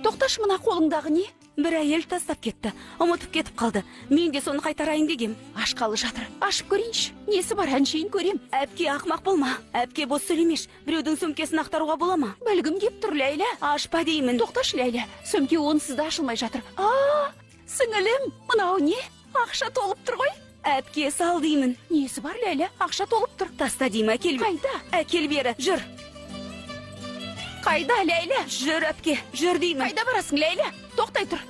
Тоқташ, мына қолыңдағы не? Бір әйел тастап кетті. Ұмытып кетіп қалды. Мен де соны қайтарайын дегем. Ашқалы жатыр. Ашып көрейінші. Несі бар, әншейін көрем. Әпке ақмақ болма. Әпке бос сөйлемеш. Біреудің сөмкесін ақтаруға бола ма? Білгім кеп тұр, Ләйлә. Ашпа деймін. Тоқташ, Ләйлә, сөмке онсыз да ашылмай жатыр. Сіңілім, мынау не? Ақша толып тұр ғой. Әпке сал деймін. Несі бар, Ләйлә? Ақша толып тұр. Таста деймін, әкел. Қайда? Әкел бері, жүр. Қайда, Ләйлә? Жүр, әпке, жүр деймін. Қайда барасың, Ләйлә? Тоқтай тұр.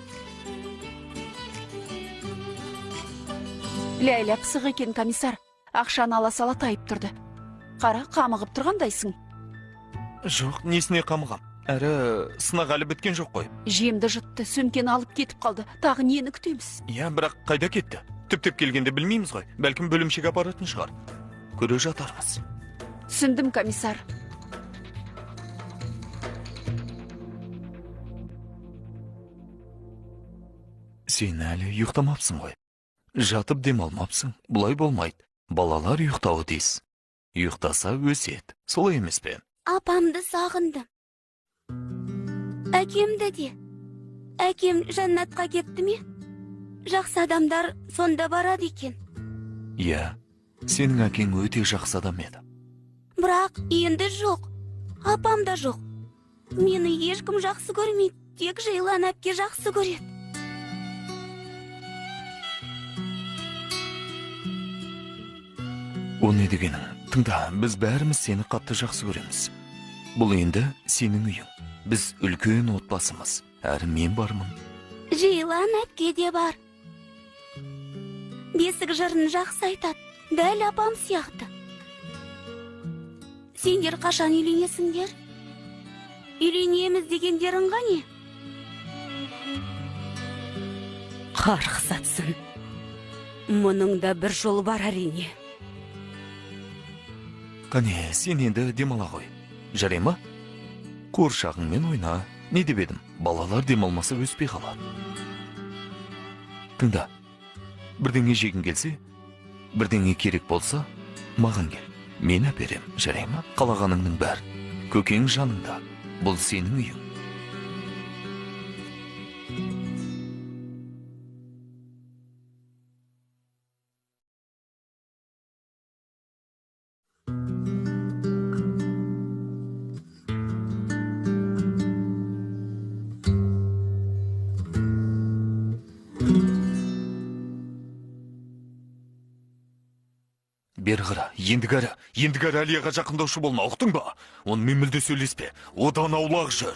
Ләйлә пысық екен, комиссар. Ақшаны ала сала тайып тұрды. Қара, қамығып тұрғандайсың. Жоқ, несіне қамығам? Әрі сынақ әлі біткен жоқ қой. Жемді жұтты, сөмкені алып кетіп қалды. Тағы нені күтеміз? Иә, бірақ қайда кетті? Түптеп келгенде білмейміз ғой. Бәлкім бөлімшеге апаратын шығар. Көре жатармыз. Түсіндім, комиссар. Сен әлі ұйықтамапсың ғой. Жатып демалмапсың. Бұлай болмайды. Балалар ұйықтауы дейсіз. Ұйықтаса өсет. Солай емес пе? Апамды сағындым. Әкемді де. Әкем жаннатқа кетті ме? Жақсы адамдар сонда барады екен. Иә, сенің әкең өте жақсы адам еді. Бірақ енді жоқ. Апам да жоқ. Мені ешкім жақсы көрмейді. Тек Жайлан әпке жақсы көреді. О не дегенің? Тыңда, біз бәріміз сені қатты жақсы көреміз. Бұл енді сенің үйің. Біз үлкен отбасымыз. Әрі мен бармын. Жайлан әпке де бар. Бесік жырын жақсы айтады. Дәл апам сияқты. Сендер қашан үйленесіңдер? Үйленеміз дегендерің ғане? Қарқысатсын. Мұның да бір жолы бар әрине. Қане, сен енді демала ғой. Жарай ма? Қуыршағыңмен ойна. Не деп едім? Балалар демалмаса өспей қалады. Тыңда, бірдеңе жегің келсе, бірдеңе керек болса, маған кел. Мен әперем, жарай ма? Қалағаныңның бәр. Көкең жаныңда. Бұл сенің үйің. Бері қара, ендігәрі Алияға жақындаушы болма, ұқтың ба? Онымен мүлде сөйлеспе, одан аулақ жүр.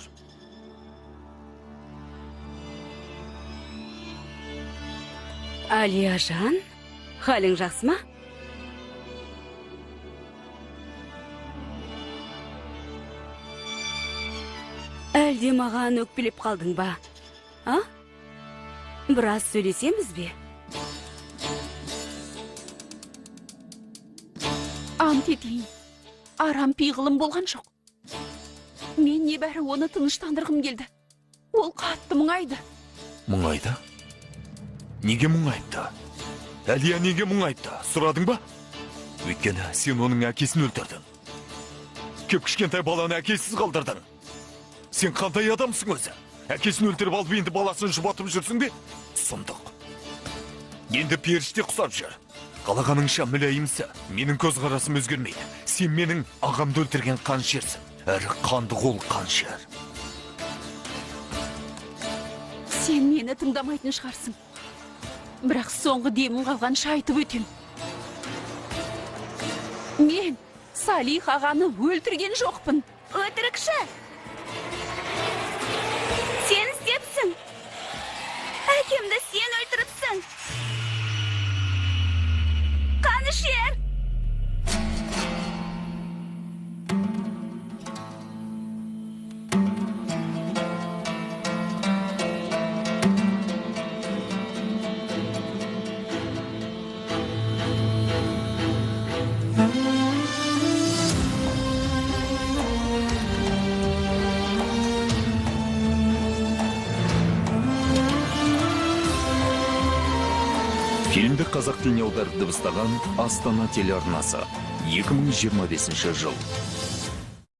Алия жан, халің жақсы ма? Әлде маған өкпелеп қалдың ба? Біраз сөйлесеміз бе? Ант етейін. Арам пиғылым болған жоқ. Мен небәрі оны тыныштандырғым келді. Ол қатты мұңайды. Мұңайды? Неге мұңайды? Әлия неге мұңайды? Сұрадың ба? Өйткені сен оның әкесін өлтірдің. Кеп кішкентай баланы әкесіз қалдырдың. Сен қандай адамсың өзі? Әкесін өлтіріп алып енді баласын жұбатып жүрсің бе? Сұмдық. Енді періште құсап жүр. Қалағаныңша мүләйімсі, менің көз қарасым өзгермейді. Сен менің ағамды өлтірген қаншерсің, әрі қанды қол қаншер. Сен мені тыңдамайтын шығарсың. Бірақ соңғы демін қалғанша айтып өтем. Мен Салих ағаны өлтірген жоқпын. Өтірікші! Сен істепсің. Әкемді сен өлтіріпсің. Қанышер! Фильмді қазақ тіліне аударып дыбыстаған Астана телеарнасы. 2025 жыл.